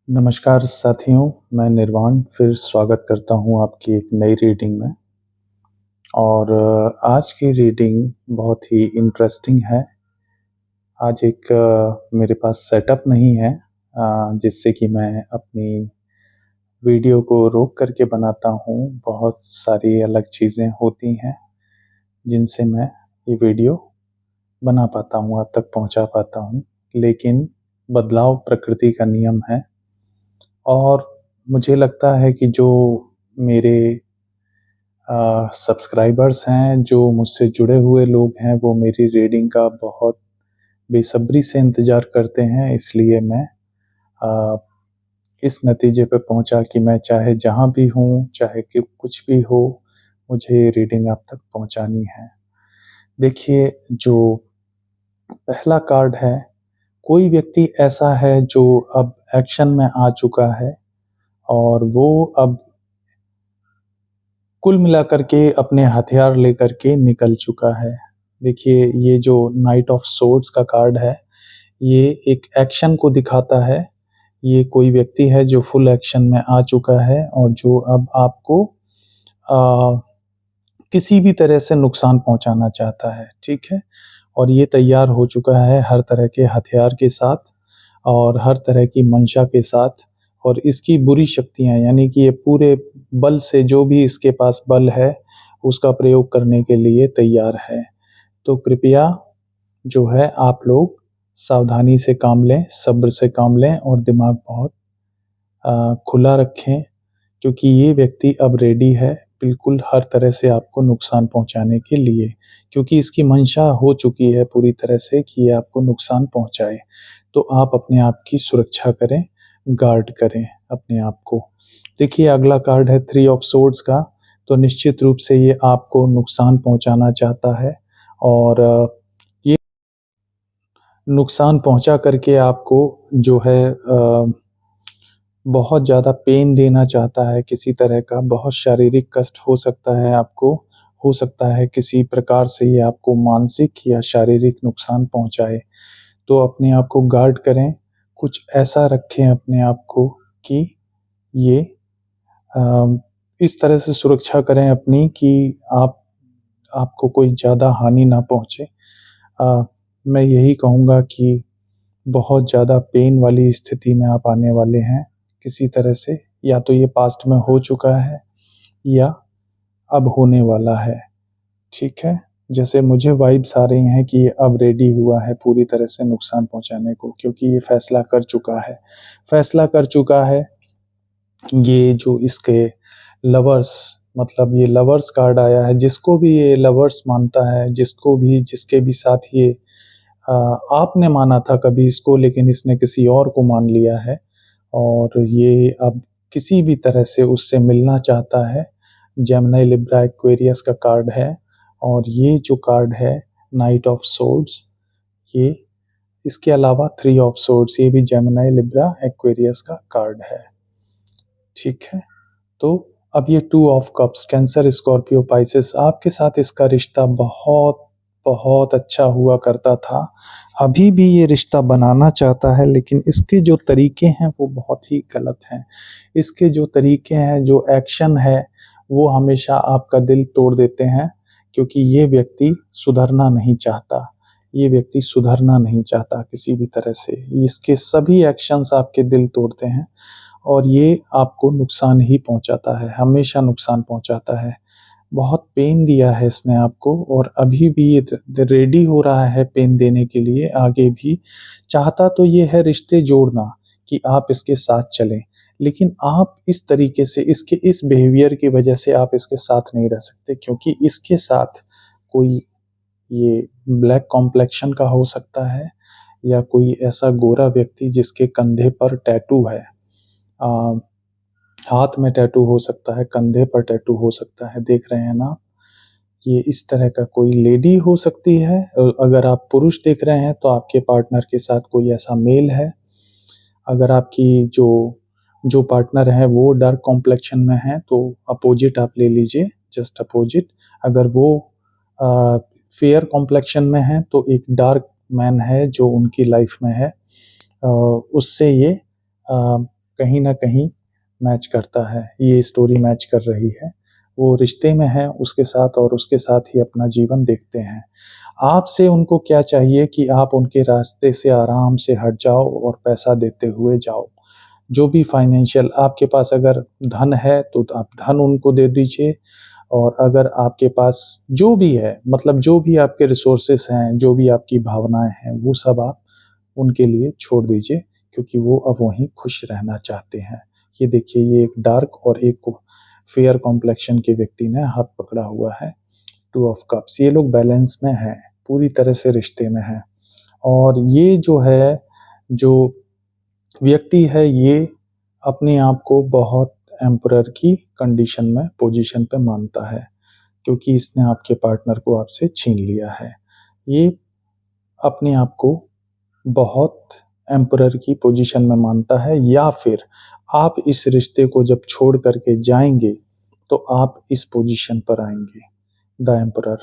नमस्कार साथियों, मैं निर्वाण फिर स्वागत करता हूँ आपकी एक नई रीडिंग में। और आज की रीडिंग बहुत ही इंटरेस्टिंग है। आज एक मेरे पास सेटअप नहीं है जिससे कि मैं अपनी वीडियो को रोक करके बनाता हूँ। बहुत सारी अलग चीज़ें होती हैं जिनसे मैं ये वीडियो बना पाता हूँ, आप तक पहुँचा पाता हूँ। लेकिन बदलाव प्रकृति का नियम है और मुझे लगता है कि जो मेरे सब्सक्राइबर्स हैं, जो मुझसे जुड़े हुए लोग हैं, वो मेरी रीडिंग का बहुत बेसब्री से इंतज़ार करते हैं। इसलिए मैं अ, इस नतीजे पे पहुँचा कि मैं चाहे जहाँ भी हूँ, चाहे कि कुछ भी हो, मुझे ये रीडिंग आप तक पहुँचानी है। देखिए, जो पहला कार्ड है, कोई व्यक्ति ऐसा है जो अब एक्शन में आ चुका है और वो अब कुल मिलाकर के अपने हथियार लेकर के निकल चुका है। देखिए, ये जो नाइट ऑफ सोर्ड्स का कार्ड है, ये एक एक्शन को दिखाता है। ये कोई व्यक्ति है जो फुल एक्शन में आ चुका है और जो अब आपको अ, किसी भी तरह से नुकसान पहुँचाना चाहता है, ठीक है? और ये तैयार हो चुका है हर तरह के हथियार के साथ और हर तरह की मंशा के साथ, और इसकी बुरी शक्तियाँ यानी कि ये पूरे बल से, जो भी इसके पास बल है, उसका प्रयोग करने के लिए तैयार है। तो कृपया जो है आप लोग सावधानी से काम लें, सब्र से काम लें और दिमाग बहुत खुला रखें, क्योंकि ये व्यक्ति अब रेडी है बिल्कुल हर तरह से आपको नुकसान पहुँचाने के लिए, क्योंकि इसकी मंशा हो चुकी है पूरी तरह से कि ये आपको नुकसान पहुँचाए। तो आप अपने आप की सुरक्षा करें, गार्ड करें अपने आप को। देखिए, अगला कार्ड है थ्री ऑफ सोर्ड्स का, तो निश्चित रूप से ये आपको नुकसान पहुँचाना चाहता है और ये नुकसान पहुँचा करके आपको जो है बहुत ज़्यादा पेन देना चाहता है किसी तरह का, बहुत शारीरिक कष्ट हो सकता है आपको, हो सकता है किसी प्रकार से ये आपको मानसिक या शारीरिक नुकसान पहुँचाए। तो अपने आप को गार्ड करें, कुछ ऐसा रखें अपने आप को कि ये इस तरह से सुरक्षा करें अपनी कि आप आपको कोई ज़्यादा हानि ना पहुँचे। मैं यही कहूँगा कि बहुत ज़्यादा पेन वाली स्थिति में आप आने वाले हैं किसी तरह से, या तो ये पास्ट में हो चुका है या अब होने वाला है, ठीक है? जैसे मुझे वाइब्स आ रही हैं कि ये अब रेडी हुआ है पूरी तरह से नुकसान पहुँचाने को, क्योंकि ये फैसला कर चुका है। फैसला कर चुका है, ये जो इसके लवर्स, मतलब ये लवर्स कार्ड आया है, जिसको भी ये लवर्स मानता है, जिसको भी, जिसके भी साथ ये अ, आपने माना था कभी इसको, लेकिन इसने किसी और को मान लिया है और ये अब किसी भी तरह से उससे मिलना चाहता है। जेमिनी, लिब्रा, एक्वेरियस का कार्ड है और ये जो कार्ड है नाइट ऑफ सोर्ड्स, ये इसके अलावा थ्री ऑफ सोर्ड्स, ये भी जेमिनी, लिब्रा, एक्वेरियस का कार्ड है, ठीक है? तो अब ये two of cups, cancer, Scorpio, Pisces, आपके साथ इसका रिश्ता बहुत बहुत अच्छा हुआ करता था। अभी भी ये रिश्ता बनाना चाहता है, लेकिन इसके जो तरीके हैं वो बहुत ही गलत हैं। इसके जो तरीके हैं, जो एक्शन है, वो हमेशा आपका दिल तोड़ देते हैं, क्योंकि ये व्यक्ति सुधरना नहीं चाहता। ये व्यक्ति सुधरना नहीं चाहता किसी भी तरह से। इसके सभी एक्शंस आपके दिल तोड़ते हैं और ये आपको नुकसान ही पहुँचाता है, हमेशा नुकसान पहुँचाता है। बहुत पेन दिया है इसने आपको और अभी भी ये रेडी हो रहा है पेन देने के लिए, आगे भी। चाहता तो ये है रिश्ते जोड़ना, कि आप इसके साथ चलें, लेकिन आप इस तरीके से, इसके इस बिहेवियर की वजह से आप इसके साथ नहीं रह सकते, क्योंकि इसके साथ कोई ये ब्लैक कॉम्प्लेक्शन का हो सकता है या कोई ऐसा गोरा व्यक्ति जिसके कंधे पर टैटू है। अ, हाथ में टैटू हो सकता है, कंधे पर टैटू हो सकता है, देख रहे हैं ना आप? ये इस तरह का कोई लेडी हो सकती है। अगर आप पुरुष देख रहे हैं तो आपके पार्टनर के साथ कोई ऐसा मेल है। अगर आपकी जो जो पार्टनर है वो डार्क कॉम्प्लेक्शन में है तो अपोजिट आप ले लीजिए, जस्ट अपोजिट। अगर वो फेयर कॉम्प्लेक्शन में है तो एक डार्क मैन है जो उनकी लाइफ में है। उससे ये कहीं न कहीं मैच करता है, ये स्टोरी मैच कर रही है। वो रिश्ते में है उसके साथ और उसके साथ ही अपना जीवन देखते हैं। आपसे उनको क्या चाहिए कि आप उनके रास्ते से आराम से हट जाओ और पैसा देते हुए जाओ। जो भी फाइनेंशियल आपके पास अगर धन है तो आप धन उनको दे दीजिए, और अगर आपके पास जो भी है मतलब जो भी आपके रिसोर्सेस हैं, जो भी आपकी भावनाएँ हैं, वो सब आप उनके लिए छोड़ दीजिए, क्योंकि वो अब वहीं खुश रहना चाहते हैं। ये देखिए, ये एक डार्क और एक फेयर कॉम्प्लेक्शन के व्यक्ति ने हाथ पकड़ा हुआ है, टू ऑफ कप्स। ये लोग बैलेंस में हैं, पूरी तरह से रिश्ते में हैं। और ये जो है, जो व्यक्ति है, ये अपने आप को बहुत एम्परर की कंडीशन में, पोजीशन पे मानता है, क्योंकि इसने आपके पार्टनर को आपसे छीन लिया है। ये अपने आप को बहुत एम्परर की पोजीशन में मानता है, या फिर आप इस रिश्ते को जब छोड़ करके जाएंगे तो आप इस पोजीशन पर आएंगे, द एम्परर।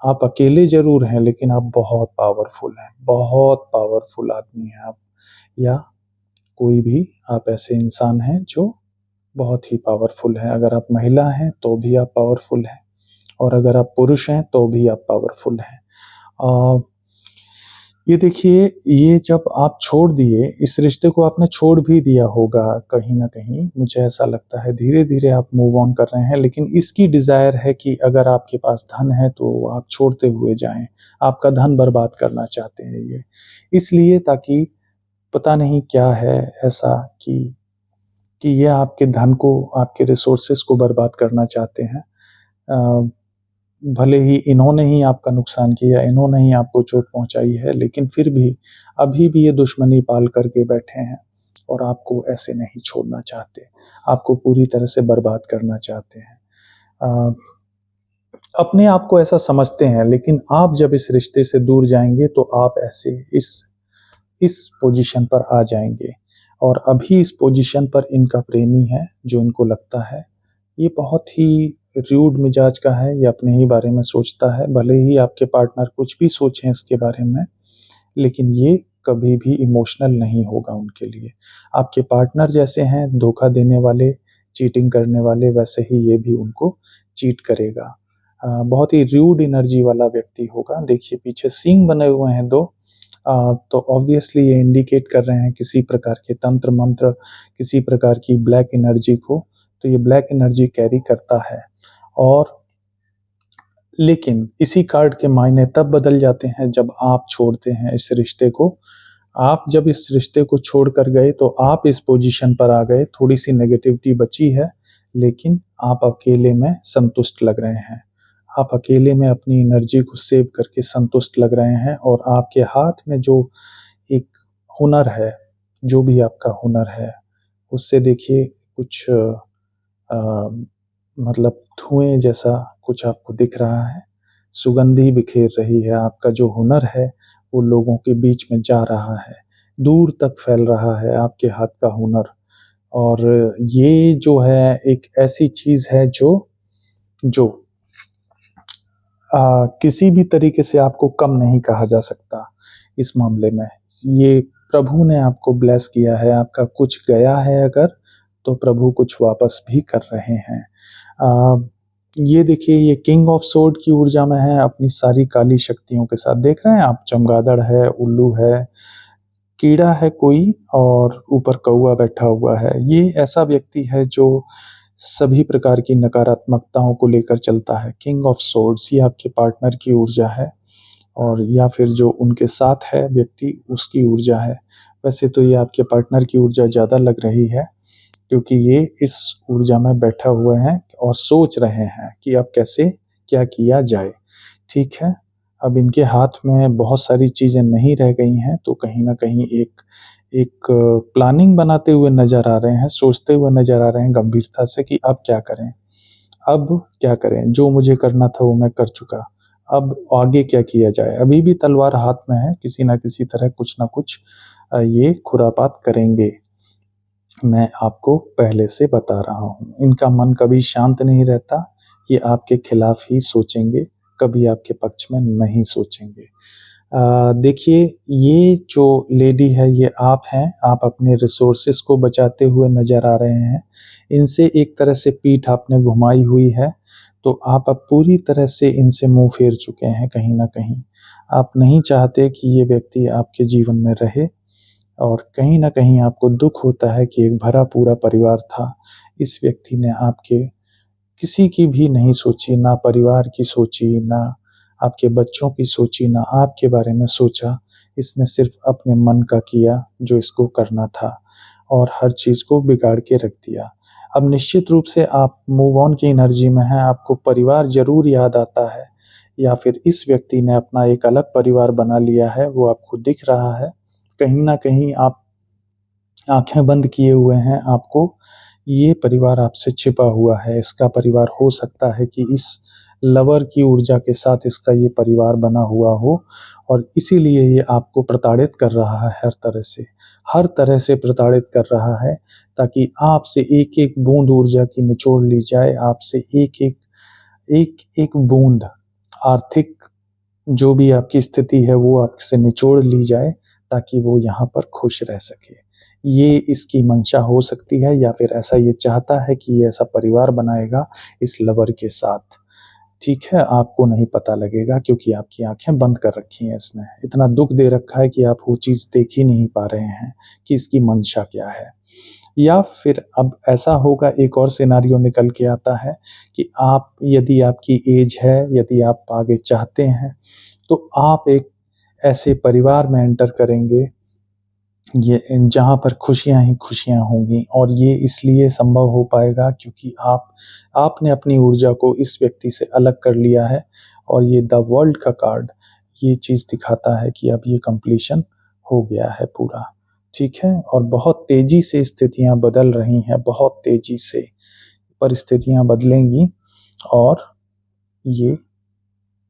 आप अकेले जरूर हैं लेकिन आप बहुत पावरफुल हैं, बहुत पावरफुल आदमी हैं आप, या कोई भी आप ऐसे इंसान हैं जो बहुत ही पावरफुल है। अगर आप महिला हैं तो भी आप पावरफुल हैं, और अगर आप पुरुष हैं तो भी आप पावरफुल हैं। ये देखिए, ये जब आप छोड़ दिए, इस रिश्ते को आपने छोड़ भी दिया होगा कहीं न कहीं, मुझे ऐसा लगता है धीरे-धीरे आप मूव ऑन कर रहे हैं, लेकिन इसकी डिज़ायर है कि अगर आपके पास धन है तो आप छोड़ते हुए जाएँ। आपका धन बर्बाद करना चाहते हैं ये, इसलिए ताकि पता नहीं क्या है ऐसा कि ये आपके धन को, आपके रिसोर्सेज़ को बर्बाद करना चाहते हैं। अ, भले ही इन्होंने ही आपका नुकसान किया, इन्होंने ही आपको चोट पहुँचाई है, लेकिन फिर भी अभी भी ये दुश्मनी पाल करके बैठे हैं और आपको ऐसे नहीं छोड़ना चाहते। आपको पूरी तरह से बर्बाद करना चाहते हैं। अ, अपने आप को ऐसा समझते हैं, लेकिन आप जब इस रिश्ते से दूर जाएँगे तो आप ऐसे इस पोजीशन पर आ जाएँगे, और अभी इस पोजीशन पर इनका प्रेमी है, जो इनको लगता है ये बहुत ही र्यूड मिजाज का है, ये अपने ही बारे में सोचता है, भले ही आपके पार्टनर कुछ भी सोचें इसके बारे में, लेकिन ये कभी भी इमोशनल नहीं होगा उनके लिए। आपके पार्टनर जैसे हैं धोखा देने वाले, चीटिंग करने वाले, वैसे ही ये भी उनको चीट करेगा। बहुत ही र्यूड एनर्जी वाला व्यक्ति होगा। देखिए, पीछे सींग बने हुए हैं 2, तो ऑब्वियसली ये इंडिकेट कर रहे हैं किसी प्रकार के तंत्र मंत्र, किसी प्रकार की ब्लैक एनर्जी को, तो ये ब्लैक एनर्जी कैरी करता है। और लेकिन इसी कार्ड के मायने तब बदल जाते हैं जब आप छोड़ते हैं इस रिश्ते को। आप जब इस रिश्ते को छोड़ कर गए तो आप इस पोजीशन पर आ गए, थोड़ी सी नेगेटिविटी बची है, लेकिन आप अकेले में संतुष्ट लग रहे हैं। आप अकेले में अपनी एनर्जी को सेव करके संतुष्ट लग रहे हैं, और आपके हाथ में जो एक हुनर है, जो भी आपका हुनर है, उससे देखिए कुछ मतलब धुएँ जैसा कुछ आपको दिख रहा है। सुगंधी बिखेर रही है, आपका जो हुनर है वो लोगों के बीच में जा रहा है, दूर तक फैल रहा है आपके हाथ का हुनर। और ये जो है एक ऐसी चीज़ है जो जो किसी भी तरीके से आपको कम नहीं कहा जा सकता इस मामले में। ये प्रभु ने आपको ब्लेस किया है, आपका कुछ गया है अगर, तो प्रभु कुछ वापस भी कर रहे हैं। ये देखिए, ये किंग ऑफ सोर्ड की ऊर्जा में है, अपनी सारी काली शक्तियों के साथ। देख रहे हैं आप, चमगादड़ है, उल्लू है, कीड़ा है कोई, और ऊपर कौवा बैठा हुआ है। ये ऐसा व्यक्ति है जो सभी प्रकार की नकारात्मकताओं को लेकर चलता है। किंग ऑफ सोर्ड्स ये आपके पार्टनर की ऊर्जा है, और या फिर जो उनके साथ है व्यक्ति, उसकी ऊर्जा है। वैसे तो ये आपके पार्टनर की ऊर्जा ज़्यादा लग रही है, क्योंकि ये इस ऊर्जा में बैठा हुए हैं और सोच रहे हैं कि अब कैसे क्या किया जाए। ठीक है, अब इनके हाथ में बहुत सारी चीज़ें नहीं रह गई हैं, तो कहीं न कहीं एक एक प्लानिंग बनाते हुए नज़र आ रहे हैं, सोचते हुए नज़र आ रहे हैं गंभीरता से कि अब क्या करें? अब क्या करें? जो मुझे करना था वो मैं कर चुका, अब आगे क्या किया जाए? अभी भी तलवार हाथ में है, किसी न किसी तरह कुछ न कुछ ये खुरापात करेंगे। मैं आपको पहले से बता रहा हूँ। इनका मन कभी शांत नहीं रहता, ये आपके खिलाफ ही सोचेंगे, कभी आपके पक्ष में नहीं सोचेंगे। देखिए, ये जो लेडी है ये आप हैं, आप अपने रिसोर्सेज़ को बचाते हुए नज़र आ रहे हैं। इनसे एक तरह से पीठ आपने घुमाई हुई है, तो आप अब पूरी तरह से इनसे मुँह फेर चुके हैं कहीं न कहीं। आप नहीं चाहते कि ये व्यक्ति आपके जीवन में रहे और कहीं न कहीं आपको दुःख होता है कि एक भरा-पूरा परिवार था। इस व्यक्ति ने आपके किसी की भी नहीं सोची, ना परिवार की सोची, ना आपके बच्चों की सोची, ना आपके बारे में सोचा। इसने सिर्फ़ अपने मन का किया जो इसको करना था और हर चीज़ को बिगाड़ के रख दिया। अब निश्चित रूप से आप मूव ऑन की एनर्जी में हैं, आपको परिवार ज़रूर याद आता है या फिर इस व्यक्ति ने अपना एक अलग परिवार बना लिया है, वो आपको दिख रहा है। कहीं न कहीं आप आँखें बंद किए हुए हैं, आपको ये परिवार आपसे छिपा हुआ है। इसका परिवार हो सकता है कि इस लवर की ऊर्जा के साथ इसका ये परिवार बना हुआ हो और इसीलिए ये आपको प्रताड़ित कर रहा है हर तरह से। हर तरह से प्रताड़ित कर रहा है ताकि आपसे एक-एक बूँद ऊर्जा की निचोड़ ली जाए, आपसे एक-एक एक-एक बूँद आर्थिक जो भी आपकी स्थिति है वो आपसे निचोड़ ली जाए ताकि वो यहाँ पर खुश रह सके। ये इसकी मंशा हो सकती है या फिर ऐसा ये चाहता है कि ये ऐसा परिवार बनाएगा इस लवर के साथ। ठीक है, आपको नहीं पता लगेगा क्योंकि आपकी आँखें बंद कर रखी हैं इसने। इतना दुःख दे रखा है कि आप वो चीज़ देख ही नहीं पा रहे हैं कि इसकी मंशा क्या है। या फिर अब ऐसा होगा एक और सिनेरियो निकल के आता है कि आप यदि आपकी एज है, यदि आप आगे चाहते हैं, तो आप एक ऐसे परिवार में एंटर करेंगे ये जहाँ पर खुशियाँ ही खुशियाँ होंगी और ये इसलिए संभव हो पाएगा क्योंकि आपने अपनी ऊर्जा को इस व्यक्ति से अलग कर लिया है और ये द वर्ल्ड का कार्ड ये चीज़ दिखाता है कि अब ये कंप्लीशन हो गया है पूरा, ठीक है? और बहुत तेज़ी से स्थितियाँ बदल रही हैं, बहुत तेज़ी से परिस्थितियाँ बदलेंगी और ये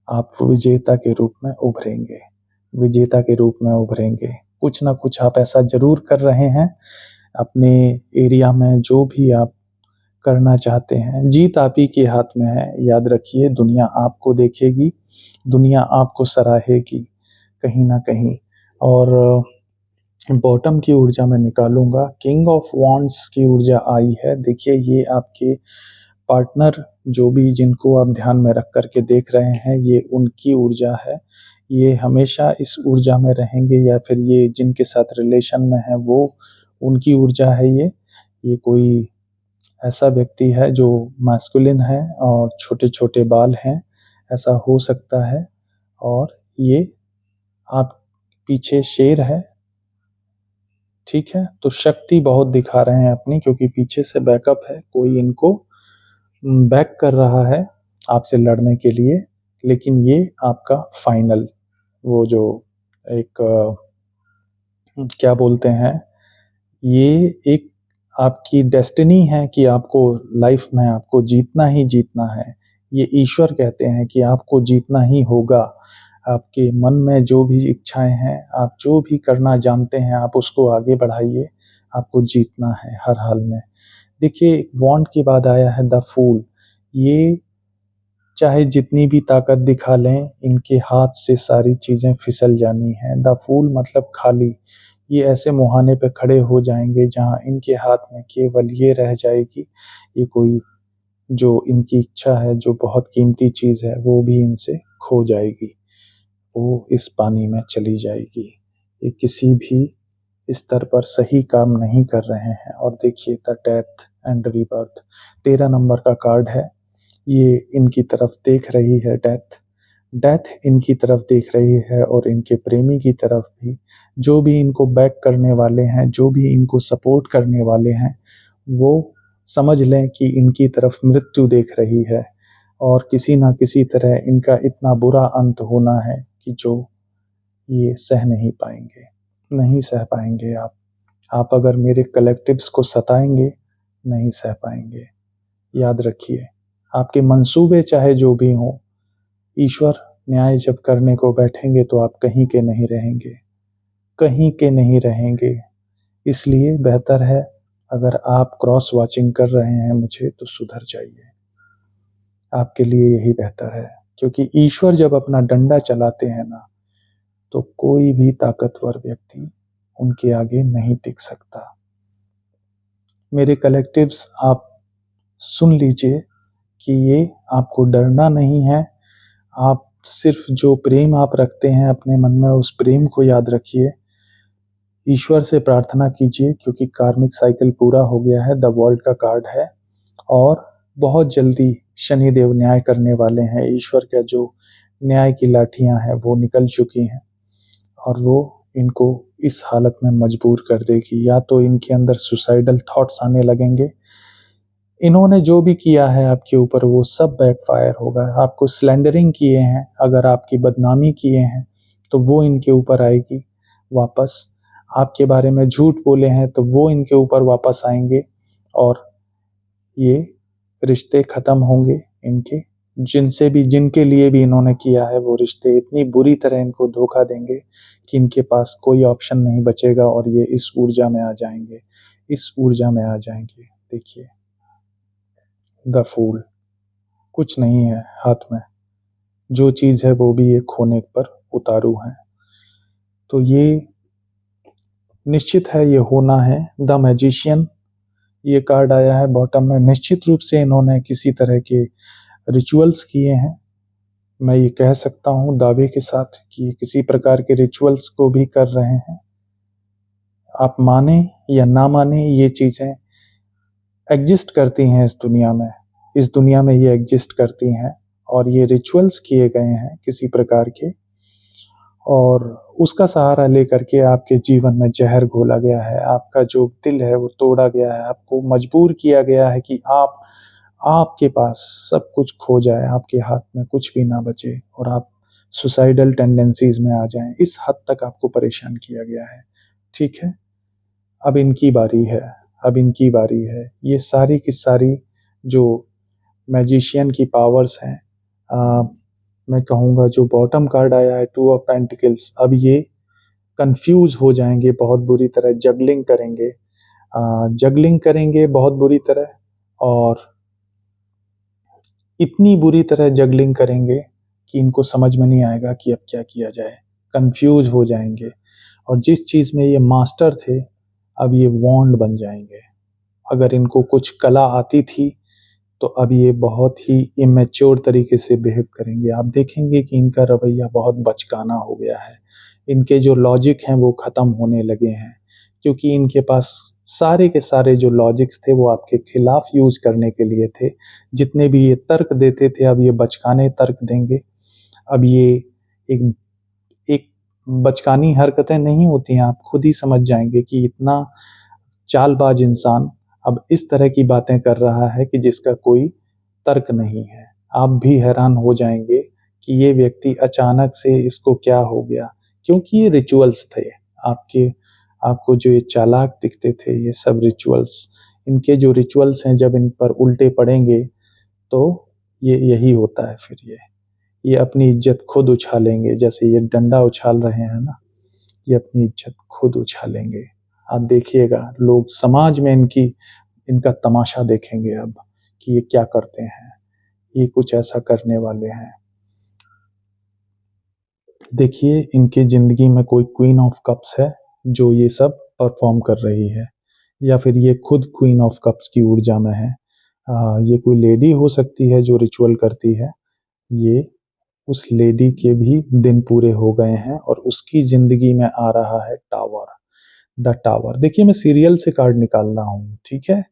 आप विजेता के रूप में उभरेंगे, विजेता के रूप में उभरेंगे। कुछ ना कुछ आप ऐसा ज़रूर कर रहे हैं, अपने एरिया में जो भी आप करना चाहते हैं, जीत आप ही के हाथ में है। याद रखिए दुनिया आपको देखेगी, दुनिया आपको सराहेगी कहीं न कहीं और बॉटम की ऊर्जा मैं निकालूँगा, किंग ऑफ वांड्स की ऊर्जा आई है। देखिए ये आपके पार्टनर जो भी जिनको आप ध्यान में रख कर के देख रहे हैं, ये उनकी ऊर्जा है। ये हमेशा इस ऊर्जा में रहेंगे या फिर ये जिनके साथ रिलेशन में है वो उनकी ऊर्जा है ये। ये कोई ऐसा व्यक्ति है जो मैस्कुलिन है और छोटे-छोटे बाल हैं, ऐसा हो सकता है और ये आप पीछे शेर है, ठीक है? तो शक्ति बहुत दिखा रहे हैं अपनी क्योंकि पीछे से बैकअप है, कोई इनको बैक कर रहा है आपसे लड़ने के लिए, लेकिन ये आपका फाइनल वो जो एक क्या बोलते हैं, ये एक आपकी डेस्टिनी है कि आपको लाइफ में आपको जीतना ही जीतना है। ये ईश्वर कहते हैं कि आपको जीतना ही होगा। आपके मन में जो भी इच्छाएँ हैं, आप जो भी करना जानते हैं, आप उसको आगे बढ़ाइए, आपको जीतना है हर हाल में। देखिए, वांड के बाद आया है द फूल। ये चाहे जितनी भी ताकत दिखा लें, इनके हाथ से सारी चीज़ें फिसल जानी हैं। द फूल मतलब खाली। ये ऐसे मुहाने पे खड़े हो जाएँगे जहाँ इनके हाथ में केवल ये रह जाएगी, ये कोई जो इनकी इच्छा है, जो बहुत कीमती चीज़ है, वो भी इनसे खो जाएगी। वो इस पानी में चली जाएगी। ये किसी भी स्तर पर सही काम नहीं कर रहे हैं और देखिए the death and rebirth 13 number का कार्ड है। ये इनकी तरफ देख रही है डेथ। डेथ इनकी तरफ देख रही है और इनके प्रेमी की तरफ भी। जो भी इनको बैक करने वाले हैं, जो भी इनको सपोर्ट करने वाले हैं, वो समझ लें कि इनकी तरफ मृत्यु देख रही है और किसी न किसी तरह इनका इतना बुरा अंत होना है कि जो ये सह नहीं पाएँगे। नहीं सह पाएँगे आप। आप अगर मेरे कलेक्टिव्स को सताएँगे, नहीं सह पाएँगे। याद रखिए, आपके मंसूबे चाहे जो भी हों, ईश्वर न्याय जब करने को बैठेंगे तो आप कहीं के नहीं रहेंगे, कहीं के नहीं रहेंगे। इसलिए बेहतर है अगर आप क्रॉस वॉचिंग कर रहे हैं मुझे तो सुधर जाइए। आपके लिए यही बेहतर है क्योंकि ईश्वर जब अपना डंडा चलाते हैं ना, तो कोई भी ताकतवर व्यक्ति उनके आगे नहीं टिक सकता। मेरे कलेक्टिव्स, आप सुन लीजिए कि ये आपको डरना नहीं है। आप सिर्फ जो प्रेम आप रखते हैं अपने मन में, उस प्रेम को याद रखिए। ईश्वर से प्रार्थना कीजिए, क्योंकि कार्मिक साइकिल पूरा हो गया है। द वर्ल्ड का कार्ड है और बहुत जल्दी शनिदेव न्याय करने वाले हैं। ईश्वर का जो न्याय की लाठियां हैं वो निकल चुकी हैं और वो इनको इस हालत में मजबूर कर देगी। या तो इनके अंदर सुसाइडल थॉट्स आने लगेंगे। इन्होंने जो भी किया है आपके ऊपर वो सब बैकफायर होगा। आपको स्लैंडरिंग किए हैं, अगर आपकी बदनामी किए हैं तो वो इनके ऊपर आएगी वापस। आपके बारे में झूठ बोले हैं तो वो इनके ऊपर वापस आएंगे और ये रिश्ते खत्म होंगे इनके। जिनसे भी, जिनके लिए भी इन्होंने किया है, वो रिश्ते इतनी बुरी तरह इनको धोखा देंगे कि इनके पास कोई ऑप्शन नहीं बचेगा और ये इस ऊर्जा में आ जाएंगे, इस ऊर्जा में आ जाएंगे। देखिए, द फूल, कुछ नहीं है हाथ में, जो चीज है वो भी ये खोने पर उतारू है। तो ये निश्चित है, ये होना है। द मैजिशियन, ये कार्ड आया है बॉटम में। निश्चित रूप से इन्होंने किसी तरह के रिचुअल्स किए हैं। मैं ये कह सकता हूँ दावे के साथ कि किसी प्रकार के रिचुअल्स को भी कर रहे हैं। आप माने या ना माने, ये चीजें एग्जिस्ट करती हैं इस दुनिया में। इस दुनिया में ये एग्जिस्ट करती हैं और ये रिचुअल्स किए गए हैं किसी प्रकार के, और उसका सहारा लेकर के आपके जीवन में जहर घोला गया है। आपका जो दिल है वो तोड़ा गया है। आपको मजबूर किया गया है कि आपके पास सब कुछ खो जाए, आपके हाथ में कुछ भी ना बचे और आप सुसाइडल टेंडेंसीज में आ जाएं। इस हद तक आपको परेशान किया गया है। ठीक है, अब इनकी बारी है। अब इनकी बारी है। ये सारी की सारी जो मैजिशियन की पावर्स हैं, मैं कहूँगा जो बॉटम कार्ड आया है, टू ऑफ पेंटिकल्स, अब ये कंफ्यूज हो जाएंगे बहुत बुरी तरह। जगलिंग करेंगे बहुत बुरी तरह, और इतनी बुरी तरह जगलिंग करेंगे कि इनको समझ में नहीं आएगा कि अब क्या किया जाए। कंफ्यूज हो जाएंगे और जिस चीज में ये मास्टर थे, अब ये वॉन्ड बन जाएंगे। अगर इनको कुछ कला आती थी तो अब ये बहुत ही इमेच्योर तरीके से बिहेव करेंगे। आप देखेंगे कि इनका रवैया बहुत बचकाना हो गया है। इनके जो लॉजिक हैं वो खत्म होने लगे हैं, क्योंकि इनके पास सारे के सारे जो लॉजिक्स थे वो आपके खिलाफ यूज करने के लिए थे। जितने भी ये तर्क देते थे, अब ये बचकाने तर्क देंगे। अब ये एक एक बचकानी हरकतें नहीं होती हैं। आप खुद ही समझ जाएंगे कि इतना चालबाज इंसान अब इस तरह की बातें कर रहा है कि जिसका कोई तर्क नहीं है। आप भी हैरान हो जाएंगे कि ये व्यक्ति अचानक से इसको क्या हो गया, क्योंकि ये रिचुअल्स थे। आपके आपको जो ये चालाक दिखते थे, ये सब रिचुअल्स, इनके जो रिचुअल्स हैं जब इन पर उल्टे पड़ेंगे तो ये यही होता है। फिर ये अपनी इज्जत खुद उछालेंगे। जैसे ये डंडा उछाल रहे हैं ना, ये अपनी इज्जत खुद उछालेंगे। आप देखिएगा, लोग समाज में इनका तमाशा देखेंगे अब कि ये क्या करते हैं। ये कुछ ऐसा करने वाले हैं। देखिए, इनके जिंदगी में कोई क्वीन ऑफ कप्स है जो ये सब परफॉर्म कर रही है, या फिर ये खुद क्वीन ऑफ कप्स की ऊर्जा में है। ये कोई लेडी हो सकती है जो रिचुअल करती है। ये उस लेडी के भी दिन पूरे हो गए हैं और उसकी जिंदगी में आ रहा है टावर, द टावर। देखिए, मैं सीरियल से कार्ड निकाल रहा हूँ, ठीक है,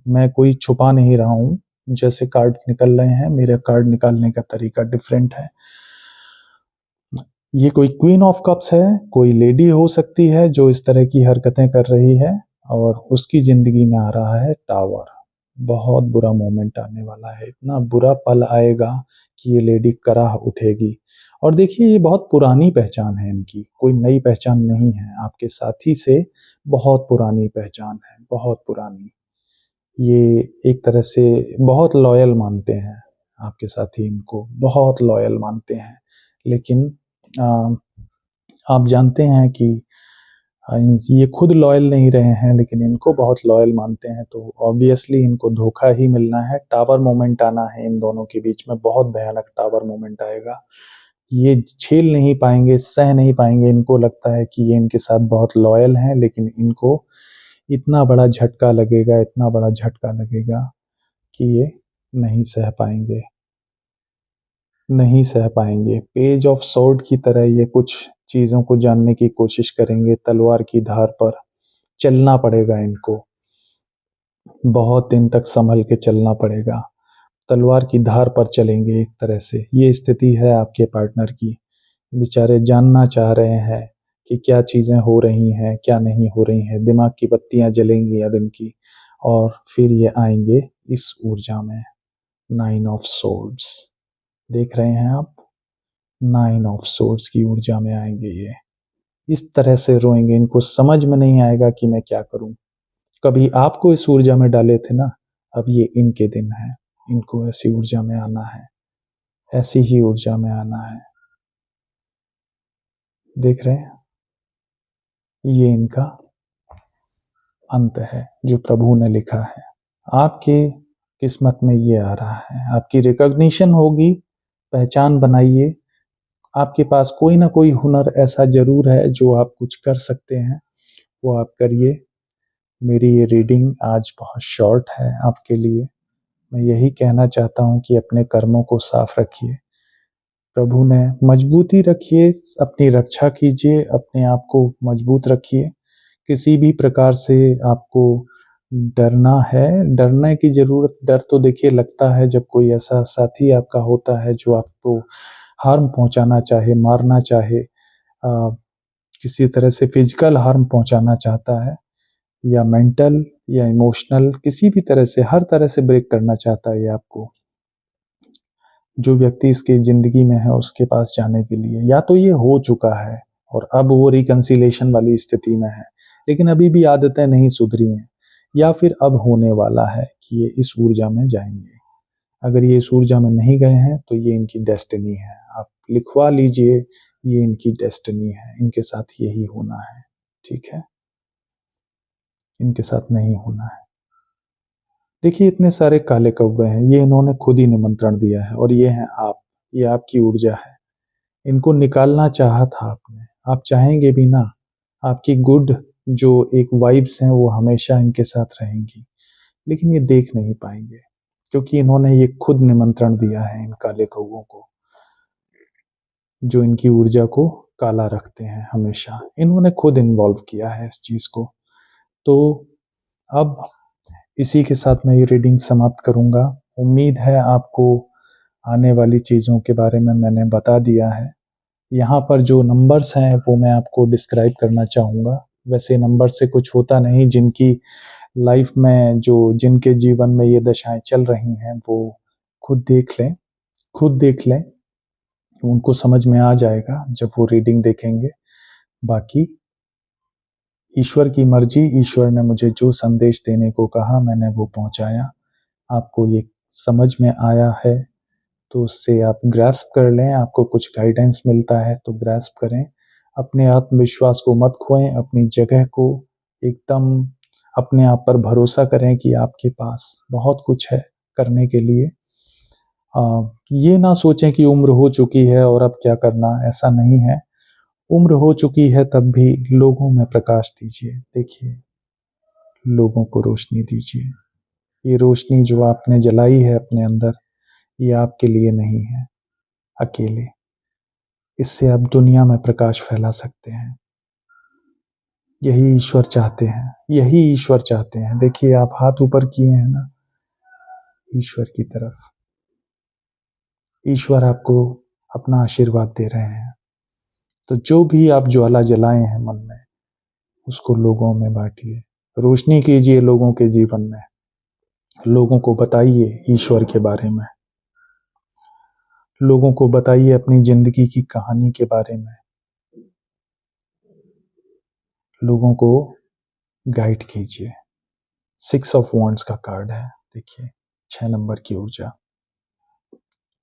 मैं कोई छुपा नहीं रहा हूँ। जैसे कार्ड निकल रहे हैं, मेरे कार्ड निकालने का तरीका डिफरेंट है। ये कोई क्वीन ऑफ कप्स है, कोई लेडी हो सकती है जो इस तरह की हरकतें कर रही है और उसकी जिंदगी में आ रहा है टावर। बहुत बुरा मोमेंट आने वाला है। इतना बुरा पल आएगा कि ये लेडी कराह उठेगी। और देखिए, ये बहुत पुरानी पहचान है इनकी, कोई नई पहचान नहीं है। आपके साथी से बहुत पुरानी पहचान है, बहुत पुरानी। ये एक तरह से बहुत लॉयल मानते हैं आपके साथी, इनको बहुत लॉयल मानते हैं। लेकिन आ, आप जानते हैं कि ये खुद लॉयल नहीं रहे हैं, लेकिन इनको बहुत लॉयल मानते हैं, तो ऑब्वियसली इनको धोखा ही मिलना है। टावर मोमेंट आना है इन दोनों के बीच में, बहुत भयानक टावर मोमेंट आएगा। ये झेल नहीं पाएँगे, सह नहीं पाएँगे। इनको लगता है कि ये इनके साथ बहुत लॉयल हैं, लेकिन इनको इतना बड़ा झटका लगेगा कि ये नहीं सह पाएँगे, नहीं सह पाएँगे। पेज ऑफ स्वॉर्ड की तरह ये कुछ चीज़ों को जानने की कोशिश करेंगे, तलवार की धार पर चलना पड़ेगा इनको। बहुत दिन तक सँभल के चलना पड़ेगा। तलवार की धार पर चलेंगे एक तरह से। ये स्थिति है आपके पार्टनर की। बेचारे जानना चाह रहे हैं कि क्या चीज़ें हो रही हैं, क्या नहीं हो रही हैं। दिमाग की बत्तियाँ जलेंगी अब इनकी और फिर ये आएँगे इस ऊर्जा में। 9 ऑफ सोर्ड्स देख रहे हैं आप? 9 ऑफ सोर्ड्स की ऊर्जा में आएँगे ये। इस तरह से रोएँगे, इनको समझ में नहीं आएगा कि मैं क्या करूँ? कभी आपको इस ऊर्जा में डाले थे ना, अब ये इनके दिन हैं। इनको ऐसी ऊर्जा में आना है, ऐसी ही ऊर्जा में आना है। देख रहे हैं? ये इनका अंत है जो प्रभु ने लिखा है। आपके किस्मत में ये आ रहा है। आपकी रिकॉग्निशन होगी, पहचान बनाइए। आपके पास कोई ना कोई हुनर ऐसा ज़रूर है जो आप कुछ कर सकते हैं, वो आप करिए। मेरी ये रीडिंग आज बहुत शॉर्ट है आपके लिए। मैं यही कहना चाहता हूँ कि अपने कर्मों को साफ रखिए। प्रभु ने मजबूती रखिए, अपनी रक्षा कीजिए, अपने आप को मजबूत रखिए। किसी भी प्रकार से आपको डरना है, डरने की ज़रूरत डर तो देखिए लगता है जब कोई ऐसा साथी आपका होता है जो आपको हार्म पहुँचाना चाहे, मारना चाहे, किसी तरह से फिज़िकल हार्म पहुँचाना चाहता है या मेंटल या इमोशनल किसी भी तरह से, हर तरह से ब्रेक करना चाहता है ये आपको। जो व्यक्ति इसकी ज़िंदगी में है उसके पास जाने के लिए या तो ये हो चुका है और अब वो रिकंसिलिएशन वाली स्थिति में है, लेकिन अभी भी आदतें नहीं सुधरी हैं, या फिर अब होने वाला है कि ये इस ऊर्जा में जाएँगे। अगर ये इस ऊर्जा में नहीं गए हैं तो ये इनकी डेस्टिनी है। आप लिखवा लीजिए, ये इनकी डेस्टिनी है, इनके साथ यही होना है, ठीक है? इनके साथ नहीं होना है। देखिए इतने सारे काले कौवे हैं, ये इन्होंने खुद ही निमंत्रण दिया है और ये हैं आप, ये आपकी ऊर्जा है। इनको निकालना चाहा था आपने, आप चाहेंगे भी ना, आपकी गुड जो एक वाइब्स हैं वो हमेशा इनके साथ रहेंगी, लेकिन ये देख नहीं पाएँगे, क्योंकि इन्होंने ये खुद निमंत्रण दिया है इन काले कौवों को, जो इनकी ऊर्जा को काला रखते हैं हमेशा। इन्होंने खुद इन्वॉल्व किया है इस चीज़ को। तो अब इसी के साथ मैं ये रीडिंग समाप्त करूँगा। उम्मीद है आपको आने वाली चीज़ों के बारे में मैंने बता दिया है। यहाँ पर जो नंबर्स हैं वो मैं आपको डिस्क्राइब करना चाहूँगा। वैसे नंबर से कुछ होता नहीं, जिनकी लाइफ में जिनके जीवन में ये दशाएँ चल रही हैं वो खुद देख लें, उनको समझ में आ जाएगा जब वो रीडिंग देखेंगे। बाकी ईश्वर की मर्ज़ी, ईश्वर ने मुझे जो संदेश देने को कहा मैंने वो पहुँचाया। आपको ये समझ में आया है तो उससे आप ग्रैस्प कर लें, आपको कुछ गाइडेंस मिलता है तो ग्रैस्प करें। अपने आत्मविश्वास को मत खोएँ, अपनी जगह को एकदम अपने आप पर भरोसा करें कि आपके पास बहुत कुछ है करने के लिए। ये ना सोचें कि उम्र हो चुकी है और अब क्या करना, ऐसा नहीं है। उम्र हो चुकी है तब भी लोगों में प्रकाश दीजिए, देखिए, लोगों को रोशनी दीजिए। ये रोशनी जो आपने जलाई है अपने अंदर, ये आपके लिए नहीं है अकेले। इससे आप दुनिया में प्रकाश फैला सकते हैं। यही ईश्वर चाहते हैं, यही ईश्वर चाहते हैं। देखिए आप हाथ ऊपर किए हैं ना ईश्वर की तरफ। ईश्वर आपको अपना आशीर्वाद दे रहे हैं। तो जो भी आप ज्वाला जलाए हैं मन में, उसको लोगों में बाँटिए। रोशनी कीजिए लोगों के जीवन में। लोगों को बताइए ईश्वर के बारे में। लोगों को बताइए अपनी ज़िंदगी की कहानी के बारे में। लोगों को गाइड कीजिए। 6 ऑफ वांड्स का कार्ड है, देखिए 6 नंबर की ऊर्जा।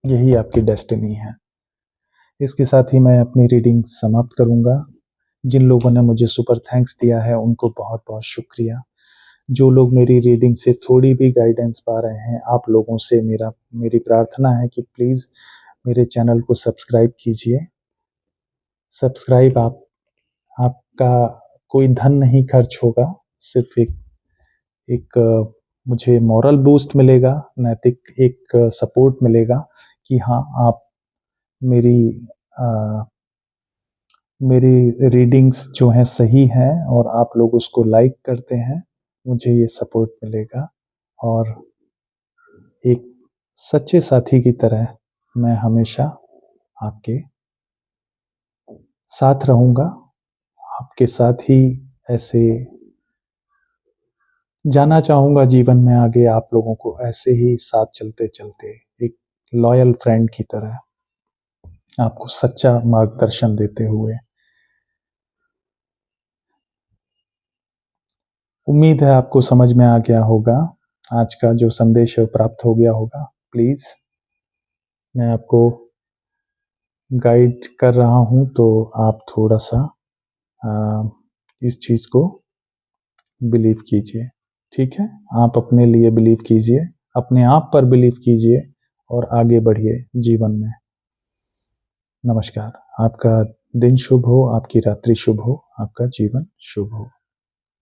यही आपकी डेस्टिनी है। इसके साथ ही मैं अपनी रीडिंग समाप्त करूँगा। जिन लोगों ने मुझे सुपर थैंक्स दिया है उनको बहुत-बहुत शुक्रिया। जो लोग मेरी रीडिंग से थोड़ी भी गाइडेंस पा रहे हैं, आप लोगों से मेरी प्रार्थना है कि प्लीज़ मेरे चैनल को सब्सक्राइब कीजिए। सब्सक्राइब आपका कोई धन नहीं खर्च होगा, सिर्फ एक एक मुझे मॉरल बूस्ट मिलेगा, नैतिक एक सपोर्ट मिलेगा कि हाँ, आप मेरी अ, मेरी रीडिंग्स जो हैं सही हैं और आप लोग उसको लाइक करते हैं, मुझे ये सपोर्ट मिलेगा। और एक सच्चे साथी की तरह मैं हमेशा आपके साथ रहूँगा, आपके साथ ही ऐसे जाना चाहूँगा जीवन में आगे, आप लोगों को ऐसे ही साथ चलते-चलते एक लॉयल फ्रेंड की तरह आपको सच्चा मार्गदर्शन देते हुए। उम्मीद है आपको समझ में आ गया होगा, आज का जो संदेश है वो प्राप्त हो गया होगा। प्लीज़ मैं आपको गाइड कर रहा हूँ तो आप थोड़ा-सा इस चीज़ को बिलीव कीजिए, ठीक है? आप अपने लिए बिलीव कीजिए, अपने आप पर बिलीव कीजिए और आगे बढ़िए जीवन में। नमस्कार, आपका दिन शुभ हो, आपकी रात्रि शुभ हो, आपका जीवन शुभ हो।